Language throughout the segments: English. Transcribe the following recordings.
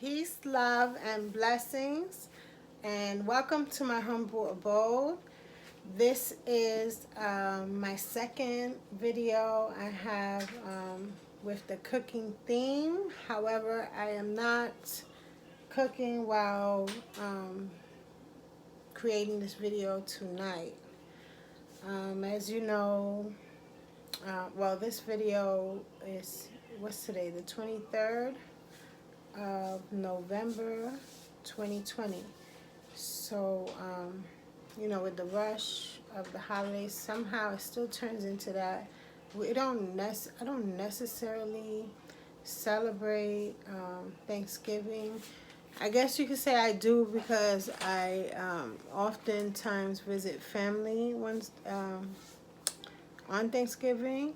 Peace, love, and blessings, and welcome to my humble abode. This is my second video I have with the cooking theme. However, I am not cooking while creating this video tonight. As you know, well, this video is, what's today, the 23rd of November 2020. So, with the rush of the holidays, somehow it still turns into that. I don't necessarily celebrate Thanksgiving. I guess you could say I do because I oftentimes visit family on Thanksgiving.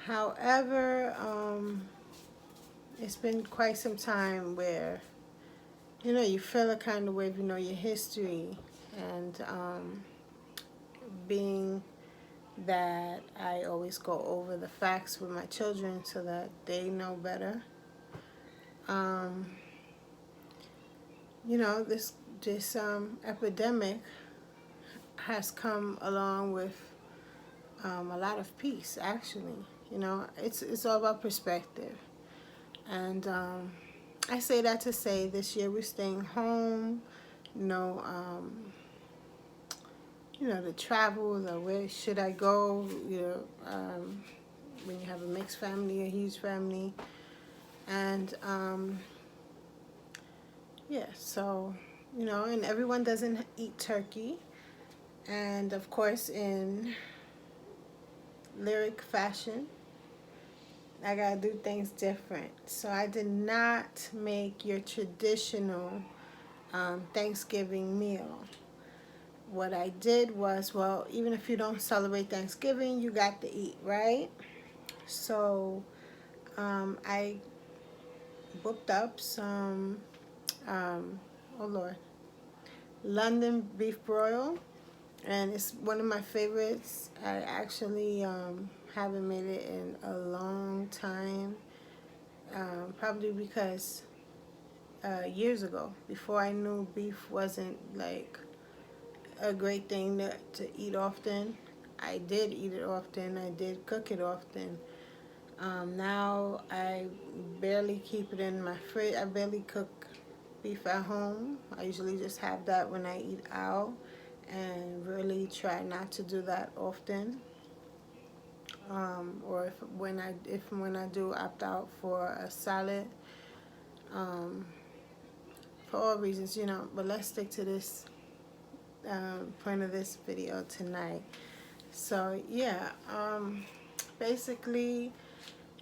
However, it's been quite some time where you feel a kind of way if you know your history, and being that I always go over the facts with my children so that they know better. This epidemic has come along with a lot of peace. Actually, it's all about perspective, and I say that to say this year we're staying home. The travel, the where should I go, when you have a mixed family, a huge family. And so, and everyone doesn't eat turkey. And of course, in lyric fashion, I gotta do things different. So I did not make your traditional Thanksgiving meal. What I did was, well, even if you don't celebrate Thanksgiving, you got to eat, right? So I booked up some, oh Lord, London beef broil, and it's one of my favorites. I actually haven't made it in a long time, probably because years ago, before I knew beef wasn't like a great thing to eat often. I did eat it often. I did cook it often. Now I barely keep it in my fridge. I barely cook beef at home. I usually just have that when I eat out, and really try not to do that often. Or if when I do opt out for a salad, for all reasons, But let's stick to this point of this video tonight. So yeah, basically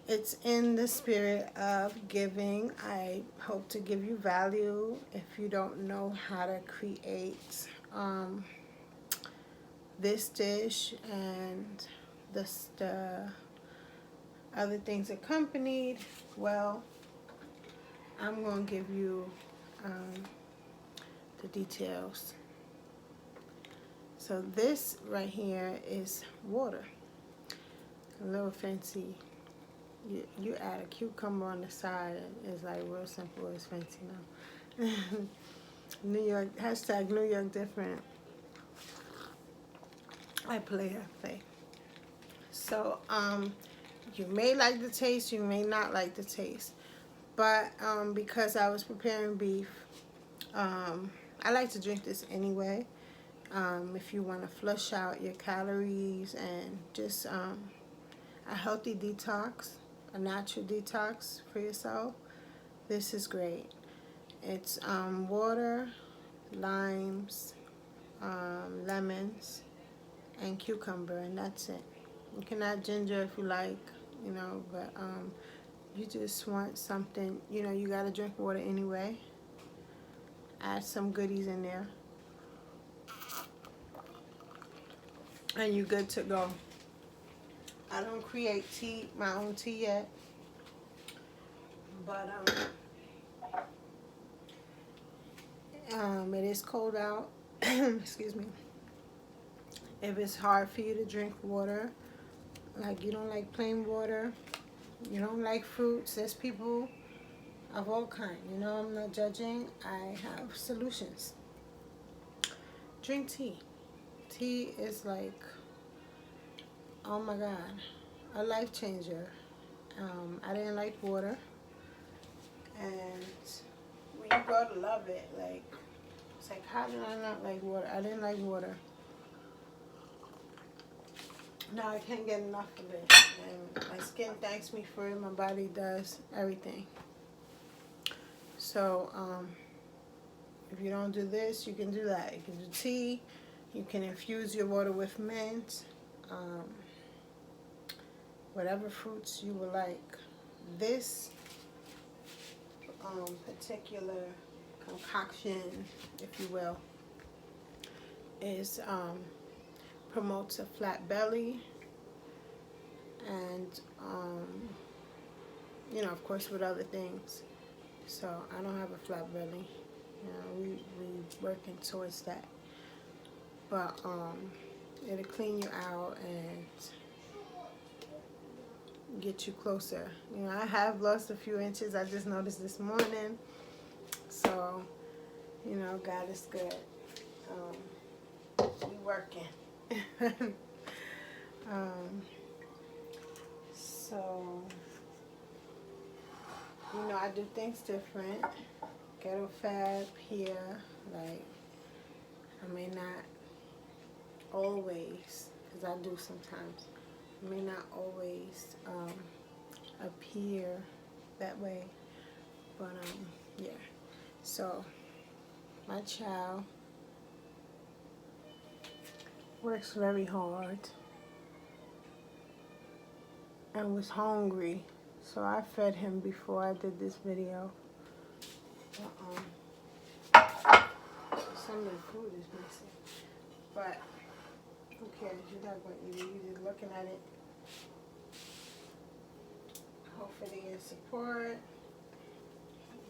it's in the spirit of giving. I hope to give you value. If you don't know how to create this dish and the other things accompanied, well, I'm going to give you the details. So this right here is water. A little fancy. You add a cucumber on the side. It's like real simple. It's fancy now. New York, hashtag New York different. I play. So you may like the taste, you may not like the taste. But because I was preparing beef, I like to drink this anyway. If you want to flush out your calories and just a healthy detox, a natural detox for yourself, this is great. It's water, limes, lemons, and cucumber, and that's it. You can add ginger if you like, but you just want something, you gotta drink water anyway. Add some goodies in there, and you're good to go. I don't create my own tea yet, but it is cold out. Excuse me. If it's hard for you to drink water, like you don't like plain water, you don't like fruits, there's people of all kind. You know, I'm not judging. I have solutions. Drink tea. Tea is like, oh my God, a life changer. I didn't like water, and when you grow to love it, like, it's like, how did I not like water? I didn't like water. Now I can't get enough of it, and my skin thanks me for it. My body does everything. So, if you don't do this, you can do that. You can do tea. You can infuse your water with mint. Um, whatever fruits you would like. This particular concoction, if you will, is promotes a flat belly, and you know, of course, with other things. So I don't have a flat belly. You know, we working towards that. But it'll clean you out and get you closer. You know, I have lost a few inches. I just noticed this morning. So, you know, God is good. We working. So, you know, I do things different. Ghetto fab here, like, I may not always, because I do sometimes, I may not always appear that way, but yeah. So my child works very hard and was hungry, so I fed him before I did this video. Some of the food is missing, but who cares? You're not going to eat it. You're just looking at it. Hopefully in support.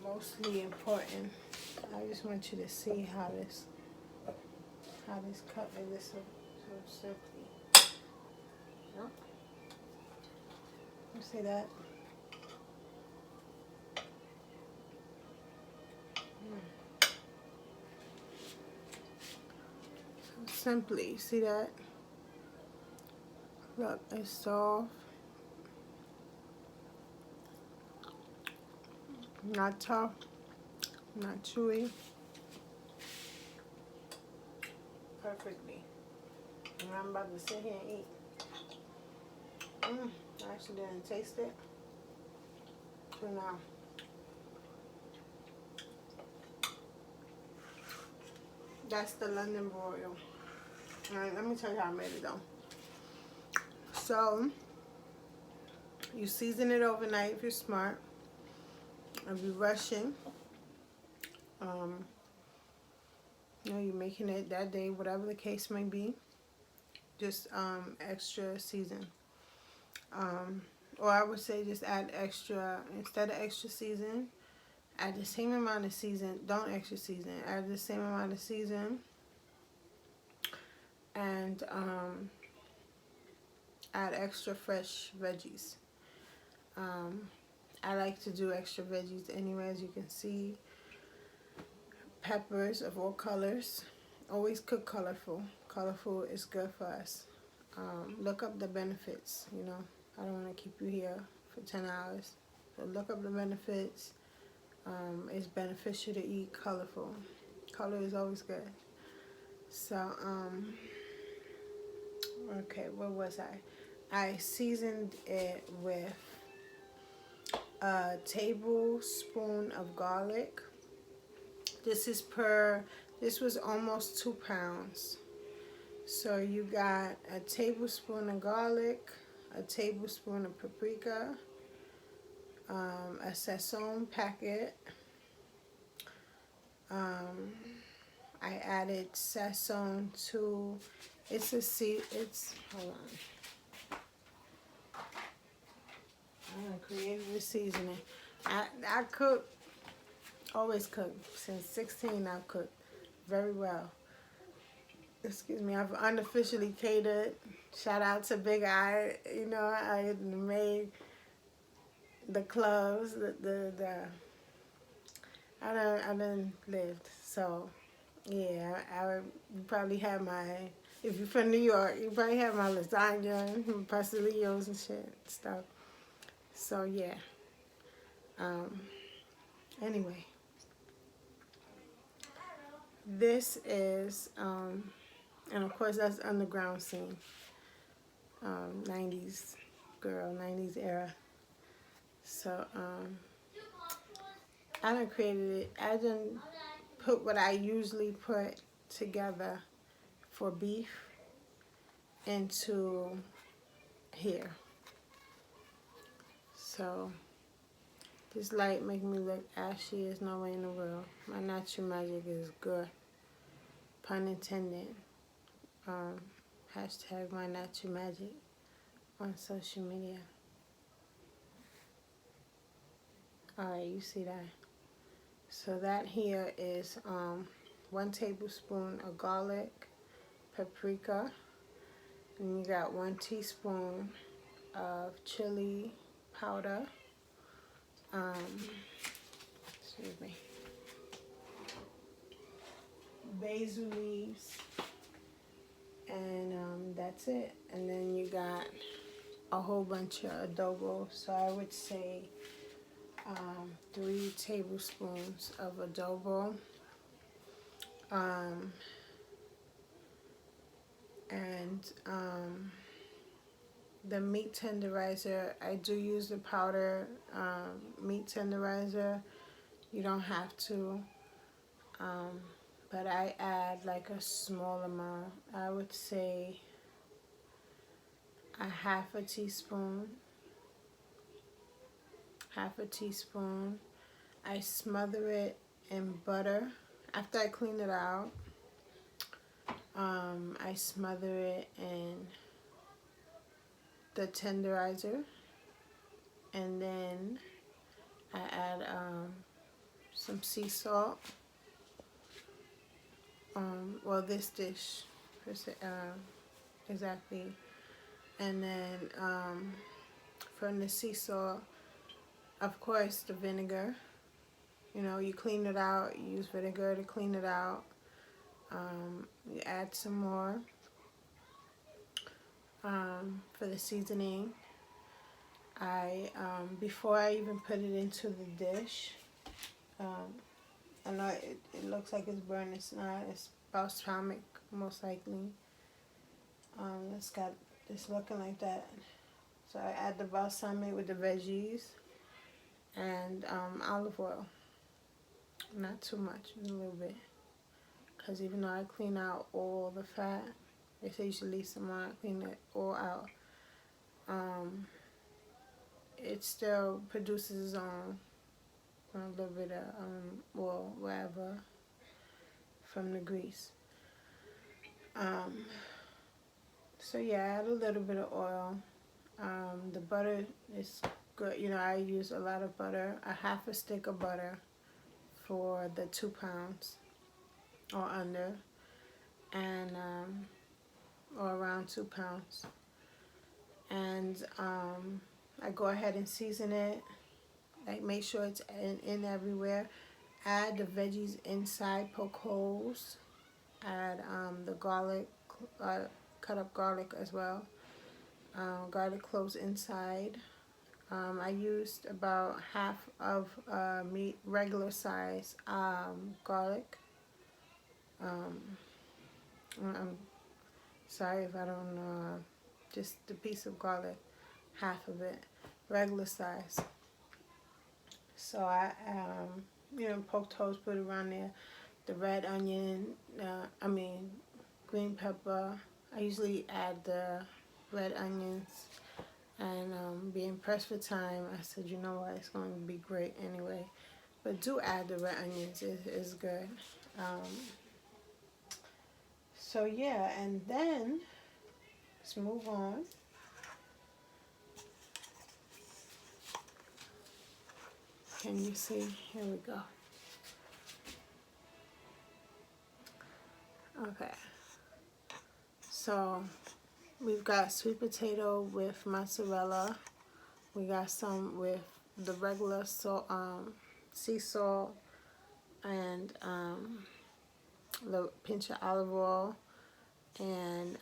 Mostly important. I just want you to see how this cut is so simply. Yep. You see that? So simply, see that? Look, it's soft. Not tough. Not chewy. Perfectly. And I'm about to sit here and eat. I actually didn't taste it. So now, that's the London broil. Alright, let me tell you how I made it though. So, you season it overnight if you're smart. If you're rushing, you know, you're making it that day, whatever the case may be, just extra season. Or I would say just add extra, instead of extra season, add the same amount of season, don't extra season, add the same amount of season, and add extra fresh veggies. I like to do extra veggies anyway, as you can see. Peppers of all colors. Always cook colorful. Colorful is good for us. Look up the benefits, you know. I don't want to keep you here for 10 hours. So look up the benefits. It's beneficial to eat colorful. Color is always good. So, okay, what was I? I seasoned it with a tablespoon of garlic. This was almost 2 pounds. So you got a tablespoon of garlic, a tablespoon of paprika, a sazon packet. I added sazon to, hold on. I created the seasoning. I cook, always cook. Since 16 I've cooked very well. Excuse me, I've unofficially catered. Shout out to Big Eye. You know, I made the clothes, the I done lived. So yeah, you probably have my. If you're from New York, you probably have my lasagna and pastelillos and shit stuff. So yeah. Um. Anyway, this is and of course that's underground scene. 90s girl, 90s era. So I done created it. I done put what I usually put together for beef into here. So this light making me look ashy. There's no way in the world. My natural magic is good. Pun intended. Um, hashtag my natural magic on social media. Alright, you see that. So that here is 1 tablespoon of garlic, paprika, and you got 1 teaspoon of chili powder. Excuse me. Basil leaves, and that's it. And then you got a whole bunch of adobo. So I would say 3 tablespoons of adobo. And the meat tenderizer, I do use the powder meat tenderizer. You don't have to, but I add like a small amount. I would say a half a teaspoon. I smother it in butter. After I clean it out, I smother it in the tenderizer, and then I add some sea salt. Well, this dish, exactly. And then from the sea salt, of course, the vinegar. You know, you clean it out, you use vinegar to clean it out. You add some more for the seasoning. Before I even put it into the dish, I know it looks like it's burnt. It's not. It's balsamic, most likely. It's looking like that. So I add the balsamic with the veggies and olive oil. Not too much, a little bit. Because even though I clean out all the fat, they say you should leave some out, clean it all out. It still produces its own a little bit of oil, whatever, from the grease. So yeah, add a little bit of oil. The butter is good. You know, I use a lot of butter, a half a stick of butter for the 2 pounds or under, and or around 2 pounds. And I go ahead and season it. Like, make sure it's in everywhere. Add the veggies inside, poke holes. Add the garlic, cut up garlic as well. Garlic cloves inside. I used about half of regular size garlic. I'm sorry if I don't know, just a piece of garlic, half of it, regular size. So I, poked holes, put it around there. The red onion, green pepper. I usually add the red onions, and being pressed for time, I said, you know what, it's going to be great anyway. But do add the red onions, it's good. So yeah, and then let's move on. Can you see? Here we go. Okay. So we've got sweet potato with mozzarella. We got some with the regular salt, sea salt, and a little pinch of olive oil, and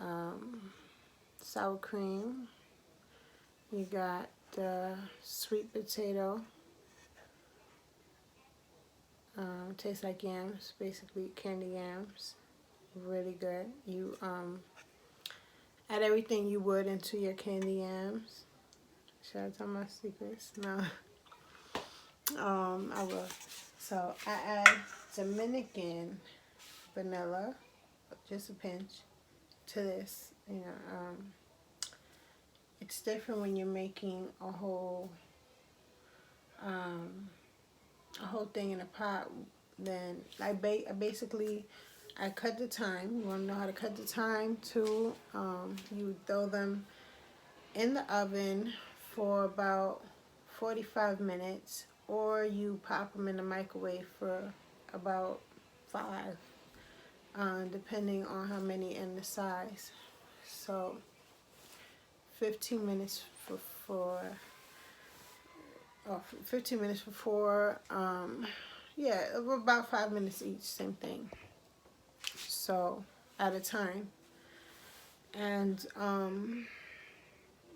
sour cream. You got the sweet potato. Tastes like yams, basically candy yams. Really good. You add everything you would into your candy yams. Should I tell my secrets? No. I will. So I add Dominican vanilla, just a pinch, to this. It's different when you're making a whole thing in a pot. Then I basically I cut the time. You want to know how to cut the time too? You throw them in the oven for about 45 minutes, or you pop them in the microwave for about 5, depending on how many and the size. So 15 minutes for 15 minutes for 4. Yeah, about 5 minutes each, same thing. So at a time. And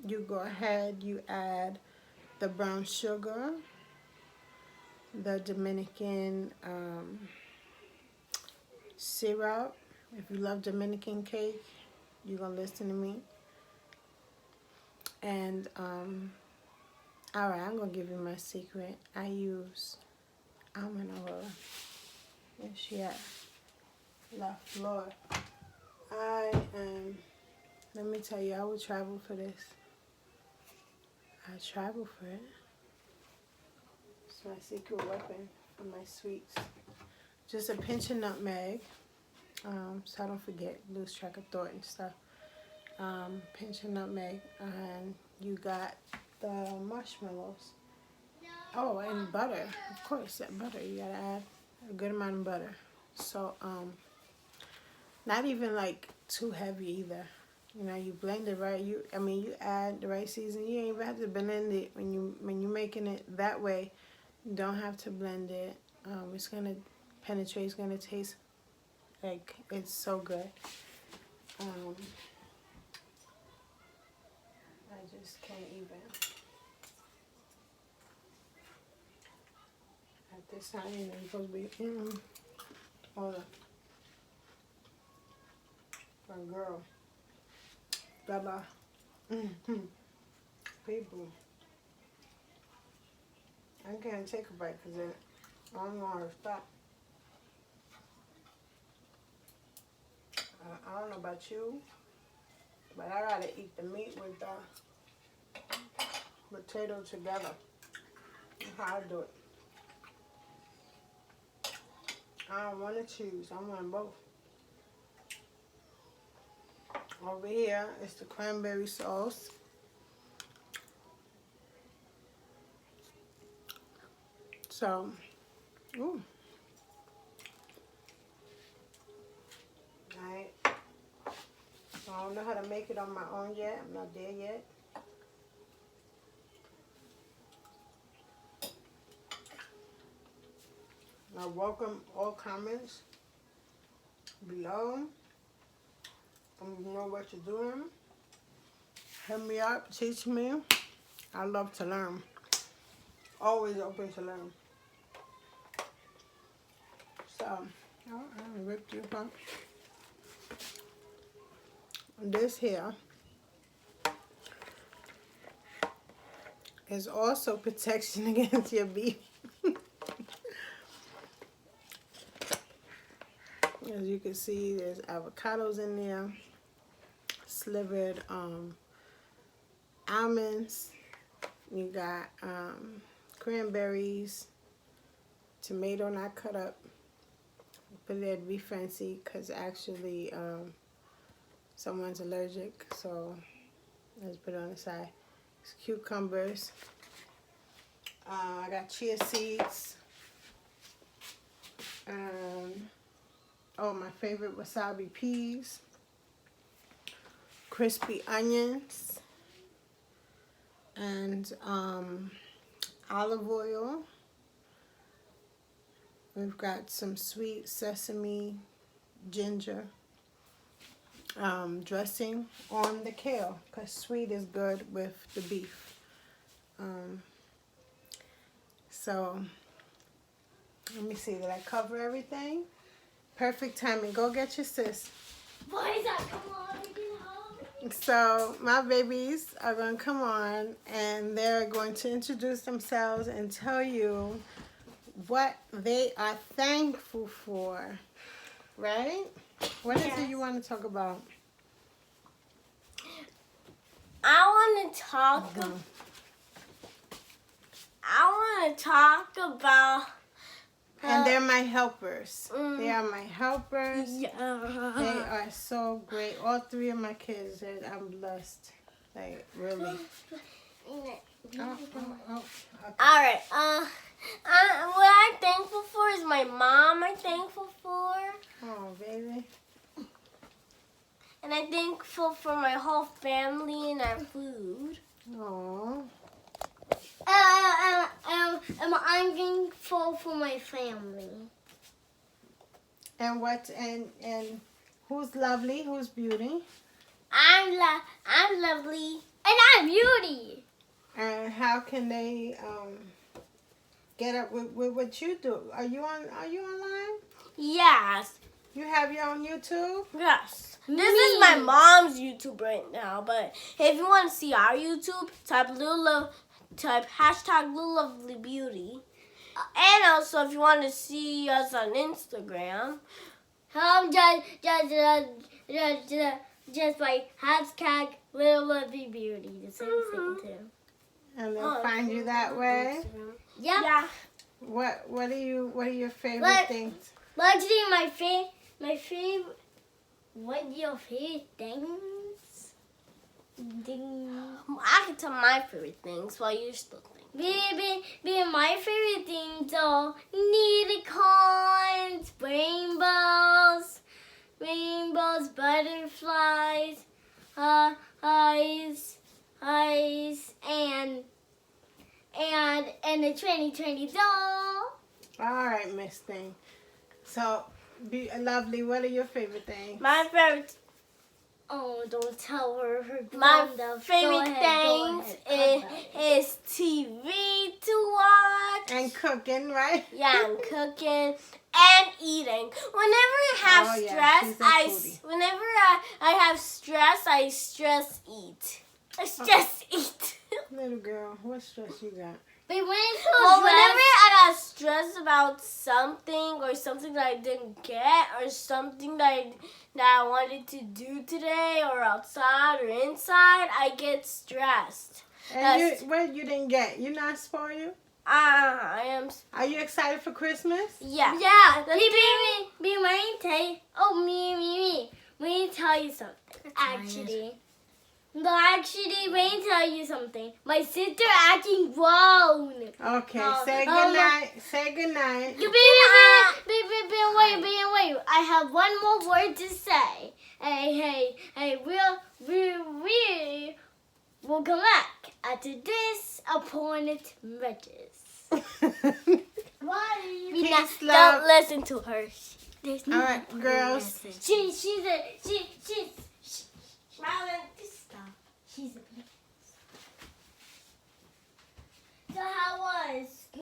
you go ahead, you add the brown sugar, the Dominican syrup. If you love Dominican cake, you're gonna listen to me. And alright, I'm gonna give you my secret. I use almond oil. Where's she at? La Flor. Let me tell you, I would travel for this. I travel for it. It's my secret weapon for my sweets. Just a pinch of nutmeg, so I don't forget, lose track of thought and stuff. Pinch of nutmeg, and you got the marshmallows. Oh, and butter, of course, that butter. You gotta add a good amount of butter. So, not even like too heavy either. You blend it right. You add the right season. You ain't even have to blend it when you're making it that way. You don't have to blend it. It's gonna penetrate. It's gonna taste like it's so good. I just can't even. At this time, you're supposed to be hold on. My girl. Baba. People. I can't take a bite because I don't know how to stop. I don't know about you, but I gotta eat the meat with the potato together. That's how I do it. I don't want to choose. I want both. Over here is the cranberry sauce. So, ooh. Alright. So I don't know how to make it on my own yet. I'm not there yet. I welcome all comments below. You know what you're doing. Hit me up, teach me. I love to learn. Always open to learn. So, I ripped you up. This here is also protection against your beef. As you can see, there's avocados in there, slivered almonds. You got cranberries, tomato not cut up. Put it there to be fancy because actually someone's allergic, so let's put it on the side. It's cucumbers. I got chia seeds. Oh, my favorite, wasabi peas. Crispy onions. And olive oil. We've got some sweet sesame ginger dressing on the kale because sweet is good with the beef. So let me see, did I cover everything? Perfect timing. Go get your sis. Boys are come on, home. So my babies are going to come on and they're going to introduce themselves and tell you what they are thankful for, right? What is it you want to talk about? I want to talk. I want to talk about. And they're my helpers. They are my helpers. Yeah. They are so great. All three of my kids, I'm blessed. Like, really. Okay. All right. What I'm thankful for is my mom. I'm thankful for. Oh, baby. And I'm thankful for my whole family and our food. Oh. I'm thankful for my family. And what? And who's lovely? Who's beauty? I'm lovely. And I'm beauty. And how can they get up with what you do? Are you online? Yes. You have your own YouTube? Yes. This is my mom's YouTube right now, but if you want to see our YouTube, type hashtag Little Lovely Beauty. And also, if you want to see us on Instagram, just like hashtag Little Lovely Beauty. The same thing too. And they'll find you that way. Yeah. What are your favorite things? Let's see my favorite. What your favorite things? I can tell my favorite things while you're still thinking. Be my favorite things are unicorns, rainbows, butterflies, eyes, and a 2020 doll. All right, Miss Thing. So, lovely. What are your favorite things? My favorite. Oh, don't tell her. My favorite things is TV to watch. And cooking, right? Yeah, and cooking and eating. Whenever I have stress, whenever I have stress, I stress eat. I stress eat. Little girl, what stress you got? Whenever I got stressed about something or something that I didn't get or something that I wanted to do today or outside or inside, I get stressed. And what you didn't get? You not spoiled? I am. Are you excited for Christmas? Yeah. Yeah. Let me tell you something. Actually, let me tell you something. My sister acting grown. Okay, say goodnight. Say goodnight. Wait. I have one more word to say. Hey, we'll come back after this appointed messages. Peace, don't listen to her. There's no all right, girls. She's She's a So how was